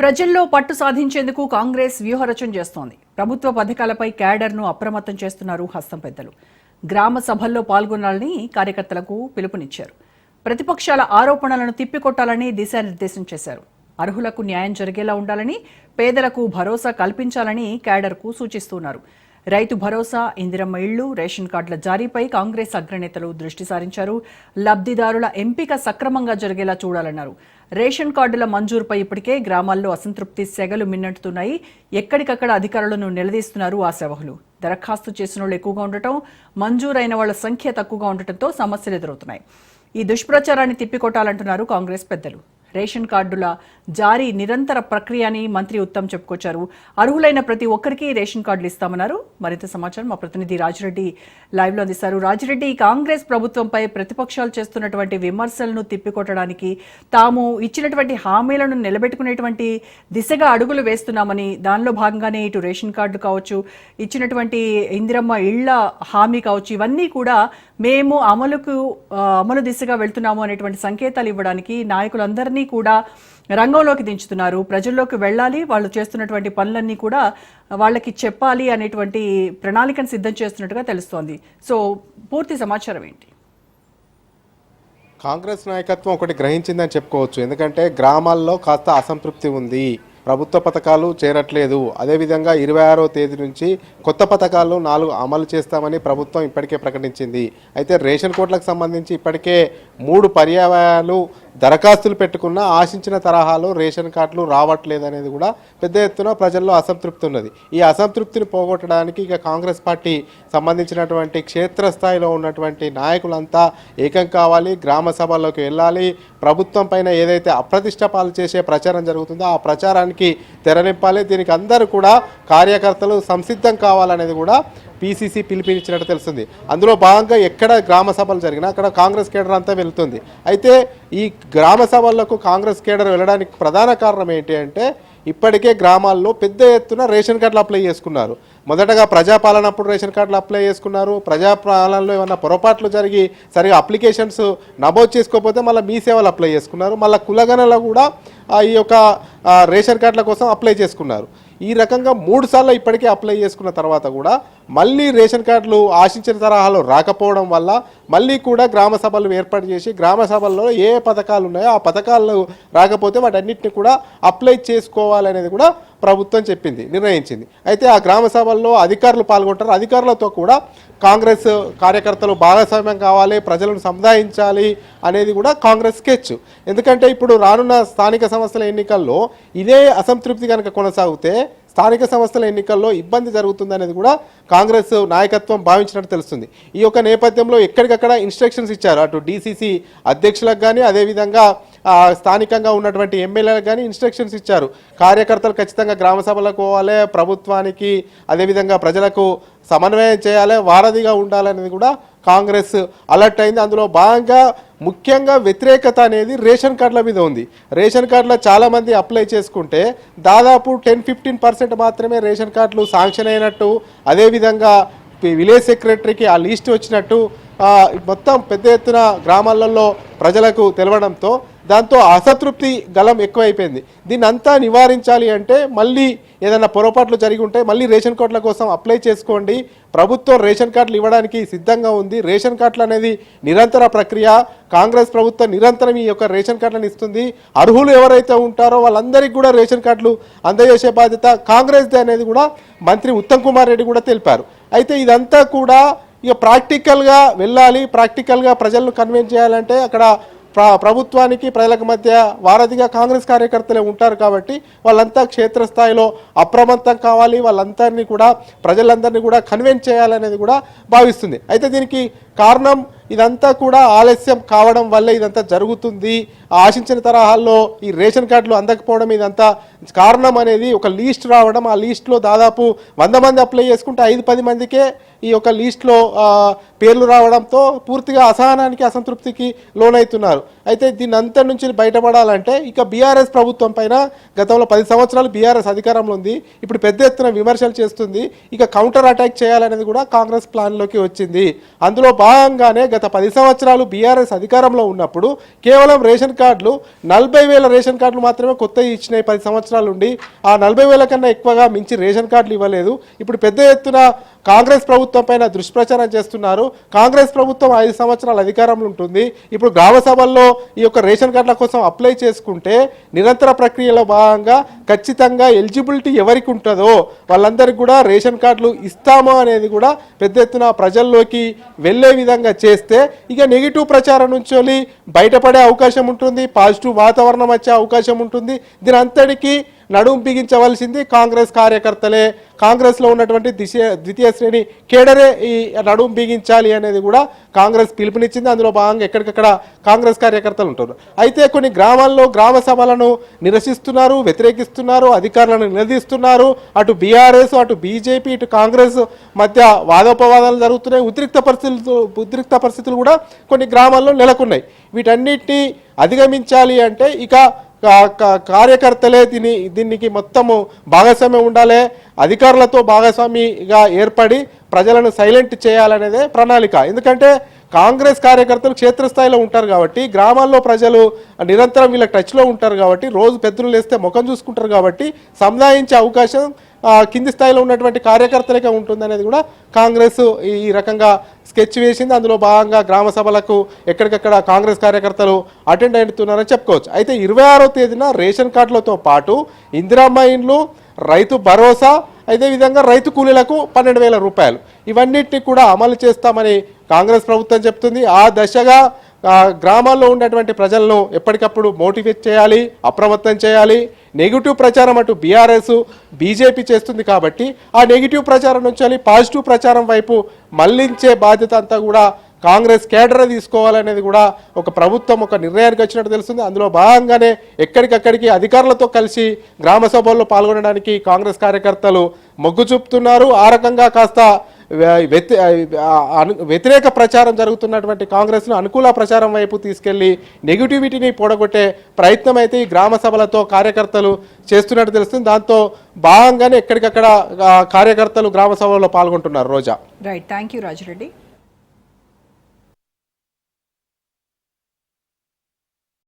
ప్రజల్లో పట్టు సాధించేందుకు కాంగ్రెస్ వ్యూహరచన చేస్తోంది. ప్రభుత్వ పథకాలపై క్యాడర్ను అప్రమత్తం చేస్తున్నారు హస్తం పెద్దలు. గ్రామ సభల్లో పాల్గొనాలని కార్యకర్తలకు పిలుపునిచ్చారు. ప్రతిపక్షాల ఆరోపణలను తిప్పికొట్టాలని దిశానిర్దేశం చేశారు. అర్హులకు న్యాయం జరిగేలా ఉండాలని, పేదలకు భరోసా కల్పించాలని క్యాడర్కు సూచిస్తున్నారు. రైతు భరోసా, ఇందిరమ్మ ఇళ్లు, రేషన్ కార్డుల జారీపై కాంగ్రెస్ అగ్రనేతలు దృష్టి సారించారు. లబ్ధిదారుల ఎంపిక సక్రమంగా జరిగేలా చూడాలన్నారు. రేషన్ కార్డుల మంజూరుపై ఇప్పటికే గ్రామాల్లో అసంతృప్తి సెగలు మిన్నట్టుతున్నాయి. ఎక్కడికక్కడ అధికారులను నిలదీస్తున్నారు ఆశావహులు. దరఖాస్తు చేసిన వాళ్ళు ఎక్కువగా ఉండటం, మంజూరైన వాళ్ల సంఖ్య తక్కువగా ఉండటంతో సమస్యలు ఎదురవుతున్నాయి. ఈ దుష్ప్రచారాన్ని తిప్పికొట్టాలంటున్నారు కాంగ్రెస్ పెద్దలు. రేషన్ కార్డుల జారీ నిరంతర ప్రక్రియ అని మంత్రి ఉత్తమ్ చెప్పుకొచ్చారు. అర్హులైన ప్రతి ఒక్కరికి రేషన్ కార్డులు ఇస్తామన్నారు. మరింత సమాచారం మా ప్రతినిధి రాజిరెడ్డి లైవ్ లో అందిస్తారు. రాజిరెడ్డి, కాంగ్రెస్ ప్రభుత్వంపై ప్రతిపక్షాలు చేస్తున్నటువంటి విమర్శలను తిప్పికొట్టడానికి తాము ఇచ్చినటువంటి హామీలను నిలబెట్టుకునేటువంటి దిశగా అడుగులు వేస్తున్నామని, దానిలో భాగంగానే ఇటు రేషన్ కార్డు కావచ్చు, ఇచ్చినటువంటి ఇందిరమ్మ ఇళ్ల హామీ కావచ్చు, ఇవన్నీ కూడా మేము అమలు దిశగా వెళ్తున్నాము అనేటువంటి సంకేతాలు ఇవ్వడానికి నాయకులందరినీ కూడా రంగంలోకి దించుతున్నారు. ప్రజల్లోకి వెళ్ళాలి, వాళ్ళు చేస్తున్నటువంటి పనులన్నీ కూడా వాళ్ళకి చెప్పాలి అనేటువంటి ప్రణాళికను సిద్ధం చేస్తున్నట్టుగా తెలుస్తోంది. సో పూర్తి సమాచారం ఏంటి? కాంగ్రెస్ నాయకత్వం ఒకటి గ్రహించిందని చెప్పుకోవచ్చు. ఎందుకంటే గ్రామాల్లో కాస్త అసంతృప్తి ఉంది, ప్రభుత్వ పథకాలు చేరట్లేదు. అదేవిధంగా 26వ తేదీ నుంచి కొత్త పథకాలు 4 అమలు చేస్తామని ప్రభుత్వం ఇప్పటికే ప్రకటించింది. అయితే రేషన్ కోట్లకు సంబంధించి ఇప్పటికే 3 పర్యాయాలు దరఖాస్తులు పెట్టుకున్న ఆశించిన తరహాలో రేషన్ కార్డులు రావట్లేదు అనేది కూడా పెద్ద ఎత్తున ప్రజల్లో అసంతృప్తి ఉన్నది. ఈ అసంతృప్తిని పోగొట్టడానికి ఇక కాంగ్రెస్ పార్టీ సంబంధించినటువంటి క్షేత్రస్థాయిలో ఉన్నటువంటి నాయకులంతా ఏకం కావాలి, గ్రామ సభల్లోకి వెళ్ళాలి. ప్రభుత్వం పైన ఏదైతే అప్రతిష్ట పాలు చేసే ప్రచారం జరుగుతుందో ఆ ప్రచారానికి తెరనింపాలి. దీనికి అందరూ కూడా కార్యకర్తలు సంసిద్ధం కావాలనేది కూడా పీసీసీ పిలుపునిచ్చినట్టు తెలుస్తుంది. అందులో భాగంగా ఎక్కడ గ్రామ సభలు జరిగినా అక్కడ కాంగ్రెస్ కేడర్ అంతా వెళ్తుంది. అయితే ఈ గ్రామ సభలకు కాంగ్రెస్ కేడర్ వెళ్ళడానికి ప్రధాన కారణం ఏంటి అంటే, ఇప్పటికే గ్రామాల్లో పెద్ద ఎత్తున రేషన్ కార్డులు అప్లై చేసుకున్నారు. మొదటగా ప్రజాపాలనప్పుడు రేషన్ కార్డులు అప్లై చేసుకున్నారు. ప్రజాపాలనలో ఏమన్నా పొరపాట్లు జరిగి సరిగా అప్లికేషన్స్ నమోదు చేసుకోకపోతే మళ్ళీ మీ సేవలు అప్లై చేసుకున్నారు. మళ్ళీ కులగణలో కూడా ఈ యొక్క రేషన్ కార్డుల కోసం అప్లై చేసుకున్నారు. ఈ రకంగా 3 సార్లు ఇప్పటికే అప్లై చేసుకున్న తర్వాత కూడా మళ్ళీ రేషన్ కార్డులు ఆశించిన తరహాలో రాకపోవడం వల్ల మళ్ళీ కూడా గ్రామ సభలు ఏర్పాటు చేసి గ్రామ సభల్లో ఏ పథకాలు ఉన్నాయో ఆ పథకాలు రాకపోతే వాటన్నిటిని కూడా అప్లై చేసుకోవాలనేది కూడా ప్రభుత్వం నిర్ణయించింది. అయితే ఆ గ్రామ సభల్లో అధికారులు పాల్గొంటారు. అధికారులతో కూడా కాంగ్రెస్ కార్యకర్తలు భాగస్వామ్యం కావాలి, ప్రజలను సముదాయించాలి అనేది కూడా కాంగ్రెస్ స్కెచ్. ఎందుకంటే ఇప్పుడు రానున్న స్థానిక సంస్థల ఎన్నికల్లో ఇదే అసంతృప్తి కనుక కొనసాగితే స్థానిక సంస్థల ఎన్నికల్లో ఇబ్బంది జరుగుతుంది అనేది కూడా కాంగ్రెస్ నాయకత్వం భావించినట్టు తెలుస్తుంది. ఈ యొక్క నేపథ్యంలో ఎక్కడికక్కడ ఇన్స్ట్రక్షన్స్ ఇచ్చారు. అటు డీసీసీ అధ్యక్షులకు కానీ అదేవిధంగా స్థానికంగా ఉన్నటువంటి ఎమ్మెల్యేలకు కానీ ఇన్స్ట్రక్షన్స్ ఇచ్చారు. కార్యకర్తలు ఖచ్చితంగా గ్రామ సభలకు పోవాలి, ప్రభుత్వానికి అదేవిధంగా ప్రజలకు సమన్వయం చేయాలి, వారధిగా ఉండాలనేది కూడా కాంగ్రెస్ అలర్ట్ అయింది. అందులో భాగంగా ముఖ్యంగా వ్యతిరేకత అనేది రేషన్ కార్డుల మీద ఉంది. రేషన్ కార్డులో చాలామంది అప్లై చేసుకుంటే దాదాపు 10-15% మాత్రమే రేషన్ కార్డులు శాంక్షన్ అయినట్టు, అదేవిధంగా విలేజ్ సెక్రటరీకి ఆ లిస్ట్ వచ్చినట్టు మొత్తం పెద్ద ఎత్తున గ్రామాలలో ప్రజలకు తెలవడంతో దాంతో అసంతృప్తి గలం ఎక్కువైపోయింది. దీన్ని అంతా నివారించాలి అంటే మళ్ళీ ఏదైనా పొరపాట్లు జరిగి ఉంటే మళ్ళీ రేషన్ కార్డుల కోసం అప్లై చేసుకోండి. ప్రభుత్వం రేషన్ కార్డులు ఇవ్వడానికి సిద్ధంగా ఉంది. రేషన్ కార్డులు అనేది నిరంతర ప్రక్రియ. కాంగ్రెస్ ప్రభుత్వం నిరంతరం ఈ యొక్క రేషన్ కార్డులను ఇస్తుంది. అర్హులు ఎవరైతే ఉంటారో వాళ్ళందరికీ కూడా రేషన్ కార్డులు అందజేసే బాధ్యత కాంగ్రెస్దే అనేది కూడా మంత్రి ఉత్తమ్ కుమార్ రెడ్డి కూడా తెలిపారు. అయితే ఇదంతా కూడా ఇక ప్రాక్టికల్గా వెళ్ళాలి, ప్రాక్టికల్గా ప్రజలను కన్విన్స్ చేయాలంటే అక్కడ ప్రభుత్వానికి ప్రజలకు మధ్య వారధిగా కాంగ్రెస్ కార్యకర్తలే ఉంటారు. కాబట్టి వాళ్ళంతా క్షేత్రస్థాయిలో అప్రమత్తం కావాలి, వాళ్ళందరినీ కూడా ప్రజలందరినీ కూడా కన్విన్స్ చేయాలనేది కూడా భావిస్తుంది. అయితే దీనికి కారణం ఇదంతా కూడా ఆలస్యం కావడం వల్లే ఇదంతా జరుగుతుంది. ఆశించిన తరహాల్లో ఈ రేషన్ కార్డులు అందకపోవడం ఇదంతా కారణం అనేది ఒక లీస్ట్ రావడం. ఆ లీస్ట్లో దాదాపు 100 మంది అప్లై చేసుకుంటే 5-10 మందికే ఈ యొక్క లీస్ట్లో పేర్లు రావడంతో పూర్తిగా అసహనానికి, అసంతృప్తికి లోనవుతున్నారు. అయితే దీని అంతా నుంచి బయటపడాలంటే ఇక బీఆర్ఎస్ ప్రభుత్వం పైన గతంలో 10 సంవత్సరాలు బీఆర్ఎస్ అధికారంలో ఉంది. ఇప్పుడు పెద్ద ఎత్తున విమర్శలు చేస్తుంది. ఇక కౌంటర్ అటాక్ చేయాలనేది కూడా కాంగ్రెస్ ప్లాన్లోకి వచ్చింది. అందులో భాగంగానే గత 10 సంవత్సరాలు బీఆర్ఎస్ అధికారంలో ఉన్నప్పుడు కేవలం రేషన్ కార్డులు 40,000 రేషన్ కార్డులు మాత్రమే కొత్తవి ఇచ్చినాయి 10 సంవత్సరాల నుండి. ఆ 40,000 కన్నా ఎక్కువగా మించి రేషన్ కార్డులు ఇవ్వలేదు. ఇప్పుడు పెద్ద ఎత్తున కాంగ్రెస్ ప్రభుత్వం పైన దుష్ప్రచారం చేస్తున్నారు. కాంగ్రెస్ ప్రభుత్వం 5 సంవత్సరాల అధికారంలో ఉంటుంది. ఇప్పుడు గ్రామ సభల్లో ఈ యొక్క రేషన్ కార్డుల కోసం అప్లై చేసుకుంటే నిరంతర ప్రక్రియలో భాగంగా ఖచ్చితంగా ఎలిజిబిలిటీ ఎవరికి ఉంటుందో వాళ్ళందరికీ కూడా రేషన్ కార్డులు ఇస్తాము అనేది కూడా పెద్ద ఎత్తున ప్రజల్లోకి వెళ్ళే విధంగా చేస్తే ఇక నెగిటివ్ ప్రచారం నుంచి బయటపడే అవకాశం ఉంటుంది, పాజిటివ్ వాతావరణం వచ్చే అవకాశం ఉంటుంది. దీని అంతటికీ నడుం బిగించవలసింది కాంగ్రెస్ కార్యకర్తలే. కాంగ్రెస్లో ఉన్నటువంటి ద్వితీయ శ్రేణి కేడరే ఈ నడుం బిగించాలి అనేది కూడా కాంగ్రెస్ పిలుపునిచ్చింది. అందులో భాగంగా ఎక్కడికక్కడ కాంగ్రెస్ కార్యకర్తలు ఉంటారు. అయితే కొన్ని గ్రామాల్లో గ్రామ సభలను నిరసిస్తున్నారు, వ్యతిరేకిస్తున్నారు, అధికారులను నిలదీస్తున్నారు. అటు బీఆర్ఎస్, అటు బీజేపీ, ఇటు కాంగ్రెస్ మధ్య వాదోపవాదాలు జరుగుతున్నాయి. ఉద్రిక్త పరిస్థితులు కూడా కొన్ని గ్రామాల్లో నెలకొన్నాయి. వీటన్నిటిని అధిగమించాలి అంటే ఇక కార్యకర్తలే దీనికి మొత్తము భాగస్వామ్యం ఉండాలి. అధికారులతో భాగస్వామిగా ఏర్పడి ప్రజలను సైలెంట్ చేయాలనేదే ప్రణాళిక. ఎందుకంటే కాంగ్రెస్ కార్యకర్తలు క్షేత్రస్థాయిలో ఉంటారు కాబట్టి, గ్రామాల్లో ప్రజలు నిరంతరం వీళ్ళ టచ్లో ఉంటారు కాబట్టి, రోజు పెద్దలు లేస్తే ముఖం చూసుకుంటారు కాబట్టి సముదాయించే అవకాశం కింది స్థాయిలో ఉన్నటువంటి కార్యకర్తలకే ఉంటుందనేది కూడా కాంగ్రెస్ ఈ రకంగా స్కెచ్ వేసింది. అందులో భాగంగా గ్రామ సభలకు ఎక్కడికక్కడ కాంగ్రెస్ కార్యకర్తలు అటెండ్ అవుతున్నారని చెప్పుకోవచ్చు. అయితే 26వ తేదీన రేషన్ కార్డులతో పాటు ఇందిరమ్మ ఇండ్లు, రైతు భరోసా, అదేవిధంగా రైతు కూలీలకు 12,000 రూపాయలు ఇవన్నిటిని కూడా అమలు చేస్తామని కాంగ్రెస్ ప్రభుత్వం చెప్తుంది. ఆ దశగా గ్రామాల్లో ఉన్నటువంటి ప్రజలను ఎప్పటికప్పుడు మోటివేట్ చేయాలి, అప్రమత్తం చేయాలి. నెగిటివ్ ప్రచారం అటు బీఆర్ఎస్, బీజేపీ చేస్తుంది కాబట్టి ఆ నెగిటివ్ ప్రచారం నుంచి పాజిటివ్ ప్రచారం వైపు మళ్లించే బాధ్యత అంతా కూడా కాంగ్రెస్ కేడర్ తీసుకోవాలనేది కూడా ఒక ప్రభుత్వం ఒక నిర్ణయానికి వచ్చినట్టు తెలుస్తుంది. అందులో భాగంగానే ఎక్కడికక్కడికి అధికారులతో కలిసి గ్రామ సభల్లో పాల్గొనడానికి కాంగ్రెస్ కార్యకర్తలు మొగ్గు చూపుతున్నారు. ఆ రకంగా కాస్త వ్యతిరేక ప్రచారం జరుగుతున్నటువంటి కాంగ్రెస్ను అనుకూల ప్రచారం వైపు తీసుకెళ్లి నెగిటివిటీని పొడగొట్టే ప్రయత్నం అయితే ఈ గ్రామ సభలతో కార్యకర్తలు చేస్తున్నట్టు తెలుస్తుంది. దాంతో భాగంగానే ఎక్కడికక్కడ కార్యకర్తలు గ్రామ సభల్లో పాల్గొంటున్నారు. Roja. Right, thank you Rajireddy.